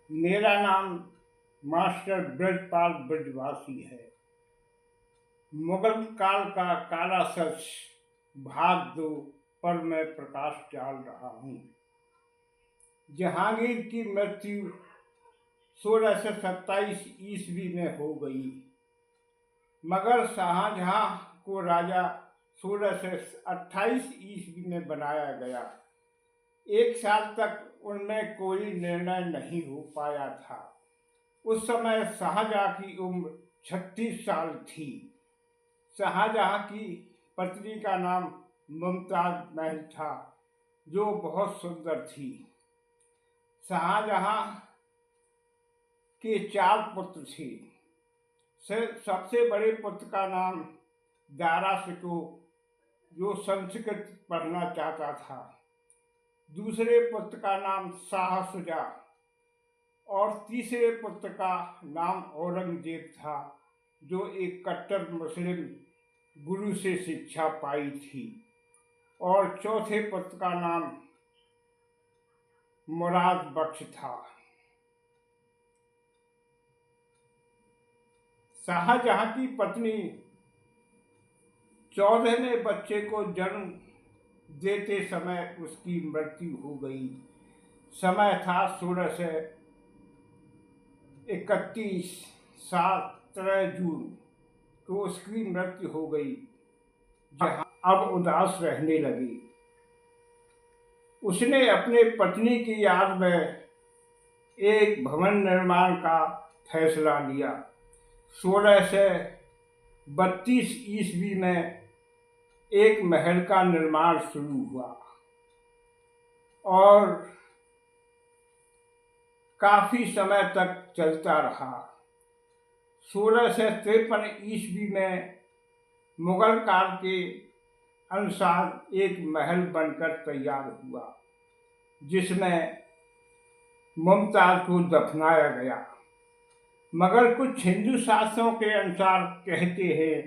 मेरा नाम मास्टर ब्रजपाल ब्रजवासी है। मुगल काल का काला सच भाग 2 पर मैं प्रकाश डाल रहा हूँ। जहांगीर की मृत्यु 1627 ईस्वी में हो गई, मगर शाहजहां को राजा 1628 ईस्वी में बनाया गया। 1 साल तक उनमें कोई निर्णय नहीं हो पाया था। उस समय शाहजहां की उम्र 36 साल थी। शाहजहां की पत्नी का नाम मुमताज महल था, जो बहुत सुंदर थी। शाहजहां के 4 पुत्र थे। सबसे बड़े पुत्र का नाम दारा शिकोह, जो संस्कृत पढ़ना चाहता था। दूसरे पुत्र का नाम शाह शुजा और तीसरे पुत्र का नाम औरंगजेब था, जो एक कट्टर मुस्लिम गुरु से शिक्षा पाई थी। और चौथे पुत्र का नाम मुराद बख्श था। शाहजहां की पत्नी 14वें बच्चे को जन्म देते समय उसकी मृत्यु हो गई। समय था 1631, 17 जून को उसकी मृत्यु हो गई। जहां अब उदास रहने लगी। उसने अपने पत्नी की याद में एक भवन निर्माण का फैसला लिया। 1632 ईस्वी में एक महल का निर्माण शुरू हुआ और काफी समय तक चलता रहा। 1653 ईस्वी में मुगल काल के अनुसार एक महल बनकर तैयार हुआ, जिसमें मुमताज को दफनाया गया। मगर कुछ हिंदू शास्त्रों के अनुसार कहते हैं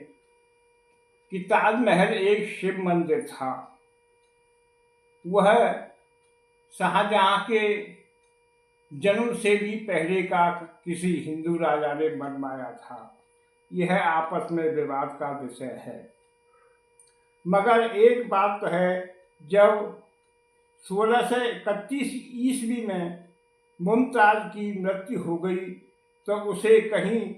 कि ताजमहल एक शिव मंदिर था। वह शाहजहां के जन्म से भी पहले का किसी हिंदू राजा ने बनवाया था। यह आपस में विवाद का विषय है। मगर एक बात तो है, जब 1631 ईस्वी में मुमताज की मृत्यु हो गई तो उसे कहीं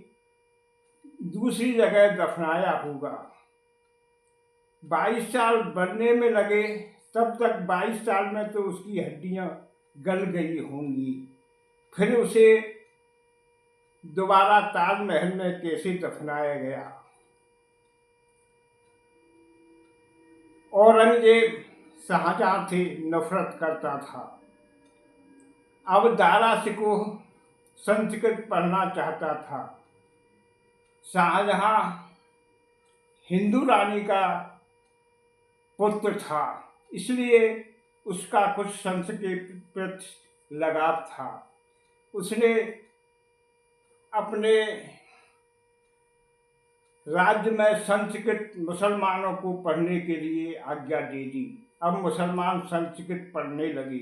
दूसरी जगह दफनाया होगा। 22 साल बनने में लगे, तब तक 22 साल में तो उसकी हड्डियां गल गई होंगी। फिर उसे दोबारा ताजमहल में कैसे दफनाया गया? औरंगजेब शाहजहां से नफरत करता था। अब दारा शिकोह संस्कृत पढ़ना चाहता था। शाहजहां हिंदू रानी का पुत्र था, इसलिए उसका कुछ संस्कृत प्रति लगाव था। उसने अपने राज्य में संस्कृत मुसलमानों को पढ़ने के लिए आज्ञा दे दी। अब मुसलमान संस्कृत पढ़ने लगे।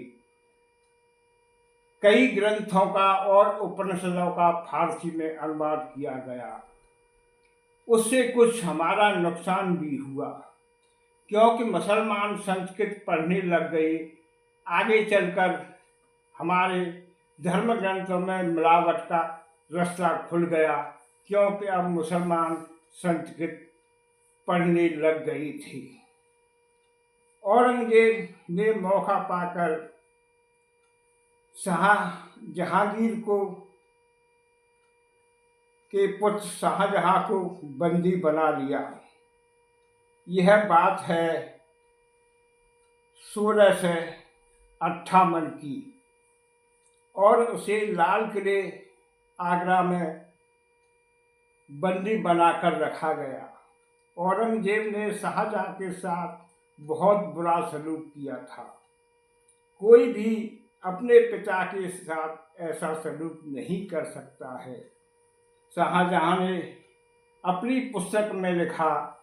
कई ग्रंथों का और उपनिषदों का फारसी में अनुवाद किया गया। उससे कुछ हमारा नुकसान भी हुआ, क्योंकि मुसलमान संस्कृत पढ़ने लग गए। आगे चलकर हमारे धर्म ग्रंथों में मिलावट का रास्ता खुल गया, क्योंकि अब मुसलमान संस्कृत पढ़ने लग गई थी। औरंगजेब ने मौका पाकर जहांगीर को के पुत्र शाहजहां को बंदी बना लिया। यह बात है 1658 की, और उसे लाल किले आगरा में बंदी बनाकर रखा गया। औरंगजेब ने शाहजहां के साथ बहुत बुरा सलूक किया था। कोई भी अपने पिता के साथ ऐसा सलूक नहीं कर सकता है। शाहजहां ने अपनी पुस्तक में लिखा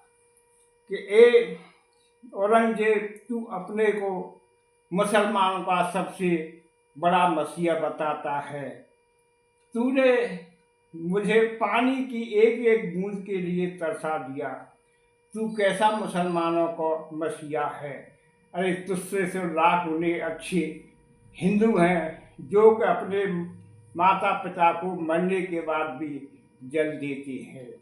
कि औरंगजेब, तू अपने को मुसलमानों का सबसे बड़ा मसीहा बताता है, तूने मुझे पानी की एक एक बूंद के लिए तरसा दिया। तू कैसा मुसलमानों को मसीहा है। अरे तुझसे तो लाख उन्हें अच्छे हिंदू हैं जो कि अपने माता पिता को मरने के बाद भी जल देते हैं।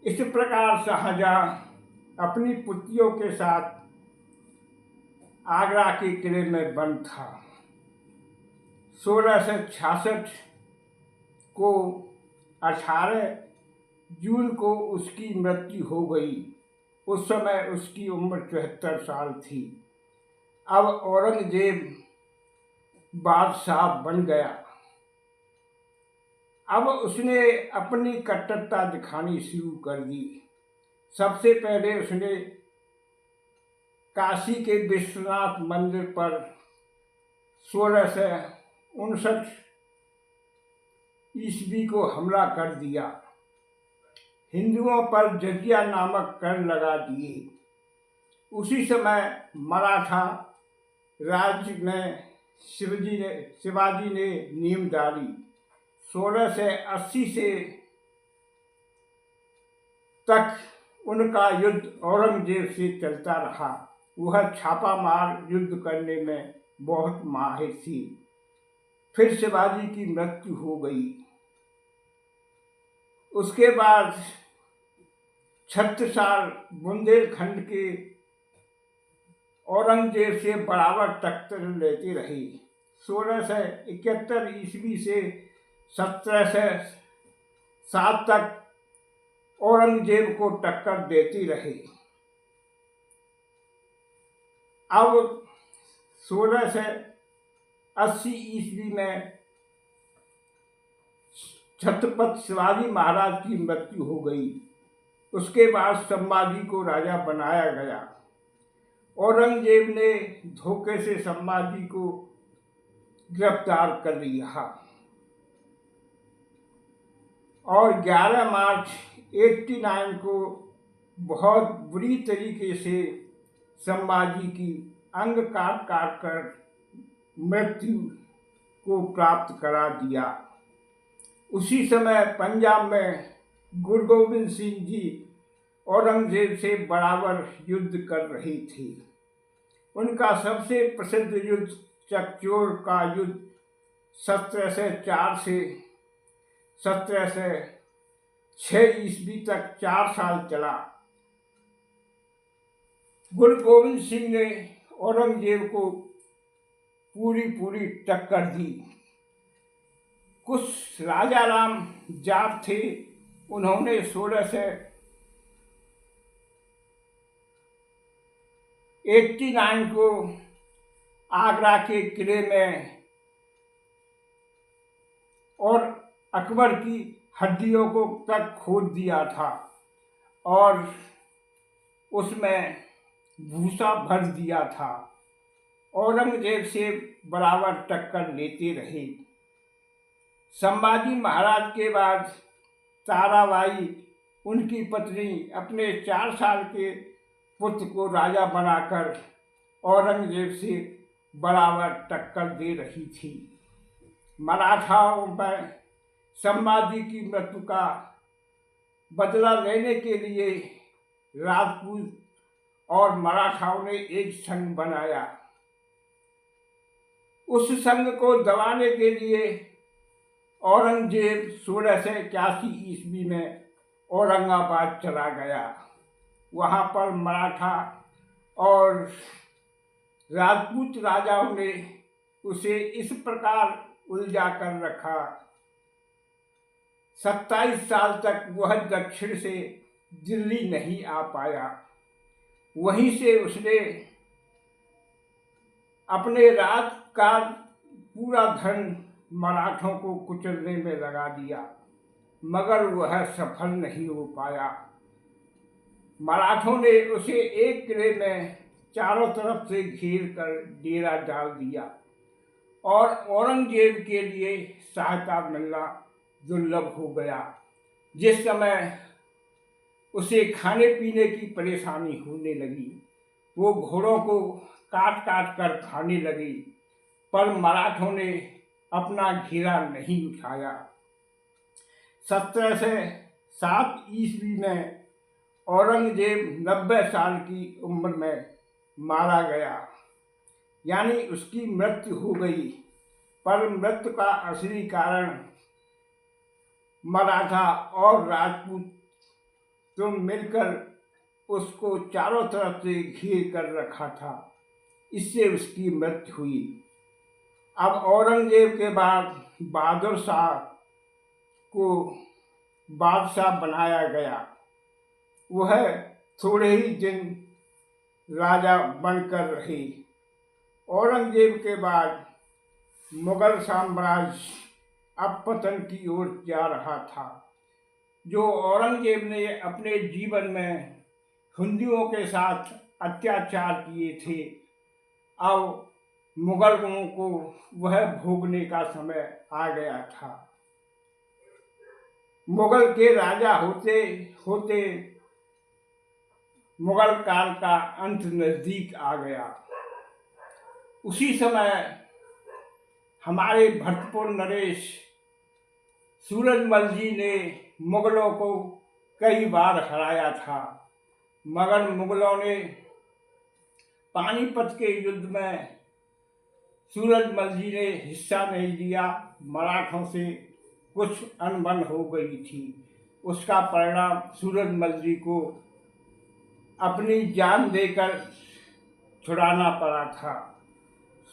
इस प्रकार शाहजहां अपनी पुत्रियों के साथ आगरा के किले में बंद था। 1666 को 18 जून को उसकी मृत्यु हो गई। उस समय उसकी उम्र 74 साल थी। अब औरंगजेब बादशाह बन गया। अब उसने अपनी कट्टरता दिखानी शुरू कर दी। सबसे पहले उसने काशी के विश्वनाथ मंदिर पर 1659 ईस्वी को हमला कर दिया। हिंदुओं पर जजिया नामक कर लगा दिए। उसी समय मराठा राज्य में शिवाजी ने नींव डाली। 1680 से तक उनका युद्ध औरंगजेब से चलता रहा। वह छापामार युद्ध करने में बहुत माहिर थी। फिर शिवाजी की मृत्यु हो गई। उसके बाद 36 साल बुंदेलखंड के औरंगजेब से बराबर टक्कर लेते रहे। 1671 ईस्वी से 1707 तक औरंगजेब को टक्कर देती रहे। अब 1680 ईस्वी में छत्रपति शिवाजी महाराज की मृत्यु हो गई। उसके बाद संभाजी को राजा बनाया गया। औरंगजेब ने धोखे से संभाजी को गिरफ्तार कर लिया और 11 मार्च 89 को बहुत बुरी तरीके से संभाजी की अंग काट काट कर मृत्यु को प्राप्त करा दिया। उसी समय पंजाब में गुरु गोबिंद सिंह जी औरंगजेब से बराबर युद्ध कर रहे थे। उनका सबसे प्रसिद्ध युद्ध चकचौर का युद्ध 1704 से 1706 ईस्वी तक 4 साल चला। गुरु गोबिंद सिंह ने औरंगजेब को पूरी टक्कर दी। कुछ राजा राम जाट थे, उन्होंने 1689 को आगरा के किले में और अकबर की हड्डियों को तक खोद दिया था और उसमें भूसा भर दिया था। औरंगजेब से बराबर टक्कर लेते रहे। संभाजी महाराज के बाद ताराबाई उनकी पत्नी अपने 4 साल के पुत्र को राजा बनाकर औरंगजेब से बराबर टक्कर दे रही थी। मराठाओं पर संभाजी की मृत्यु का बदला लेने के लिए राजपूत और मराठाओं ने एक संघ बनाया। उस संघ को दबाने के लिए औरंगजेब 1681 ईस्वी में औरंगाबाद चला गया। वहाँ पर मराठा और राजपूत राजाओं ने उसे इस प्रकार उलझा कर रखा। 27 साल तक वह दक्षिण से दिल्ली नहीं आ पाया। वहीं से उसने अपने राज का पूरा धन मराठों को कुचलने में लगा दिया, मगर वह सफल नहीं हो पाया। मराठों ने उसे एक किले में चारों तरफ से घेर कर डेरा डाल दिया और औरंगजेब के लिए सहायता मिलना दुर्लभ हो गया। जिस समय उसे खाने पीने की परेशानी होने लगी, वो घोड़ों को काट काट कर खाने लगी, पर मराठों ने अपना घेरा नहीं उठाया। 1707 ईस्वी में औरंगजेब 90 साल की उम्र में मारा गया, यानी उसकी मृत्यु हो गई। पर मृत्यु का असली कारण मराठा और राजपूत तो मिलकर उसको चारों तरफ से घेर कर रखा था, इससे उसकी मृत्यु हुई। अब औरंगजेब के बाद बहादुर शाह को बादशाह बनाया गया। वह थोड़े ही दिन राजा बनकर रहे। औरंगजेब के बाद मुगल साम्राज्य अब पतन की ओर जा रहा था। जो औरंगजेब ने अपने जीवन में हिंदुओं के साथ अत्याचार किए थे, अब मुगलों को वह भोगने का समय आ गया था। मुगल के राजा होते होते मुगल काल का अंत नजदीक आ गया। उसी समय हमारे भरतपुर नरेश सूरजमल जी ने मुगलों को कई बार हराया था, मगर मुगलों ने पानीपत के युद्ध में सूरजमल जी ने हिस्सा नहीं लिया। मराठों से कुछ अनबन हो गई थी। उसका परिणाम सूरजमल जी को अपनी जान देकर छुड़ाना पड़ा था।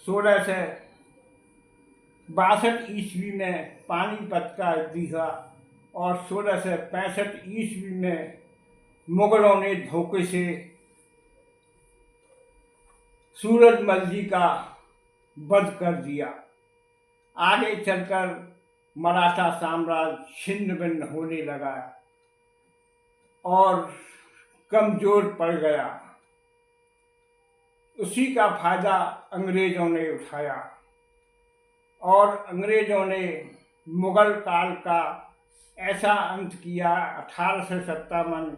1662 ईस्वी में पानीपत का युद्ध हुआ और 1665 ईस्वी में मुगलों ने धोखे से सूरजमल जी का वध कर दिया। आगे चलकर मराठा साम्राज्य छिन्न भिन्न होने लगा और कमजोर पड़ गया। उसी का फायदा अंग्रेजों ने उठाया और अंग्रेजों ने मुगल काल का ऐसा अंत किया। 1857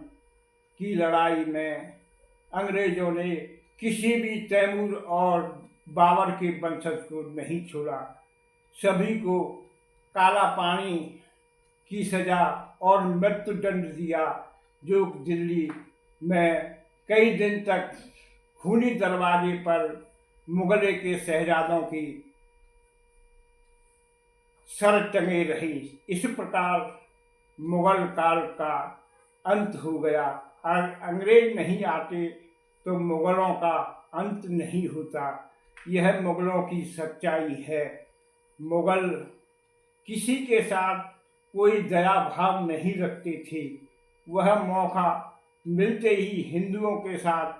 की लड़ाई में अंग्रेजों ने किसी भी तैमूर और बाबर के वंशज को नहीं छोड़ा। सभी को काला पानी की सजा और मृत्युदंड दिया, जो दिल्ली में कई दिन तक खूनी दरवाजे पर मुगले के शहजादों की सर टंगे रही। इस प्रकार मुगल काल का अंत हो गया। अंग्रेज नहीं आते तो मुगलों का अंत नहीं होता। यह मुगलों की सच्चाई है। मुगल किसी के साथ कोई दया भाव नहीं रखते थे। वह मौका मिलते ही हिंदुओं के साथ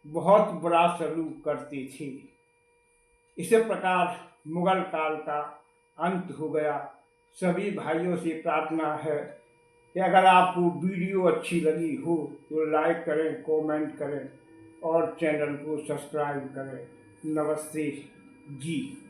बहुत बुरा सलूक करते थे। इसी प्रकार मुगल काल का अंत हो गया। सभी भाइयों से प्रार्थना है कि अगर आपको वीडियो अच्छी लगी हो तो लाइक करें, कमेंट करें और चैनल को सब्सक्राइब करें। नमस्ते जी।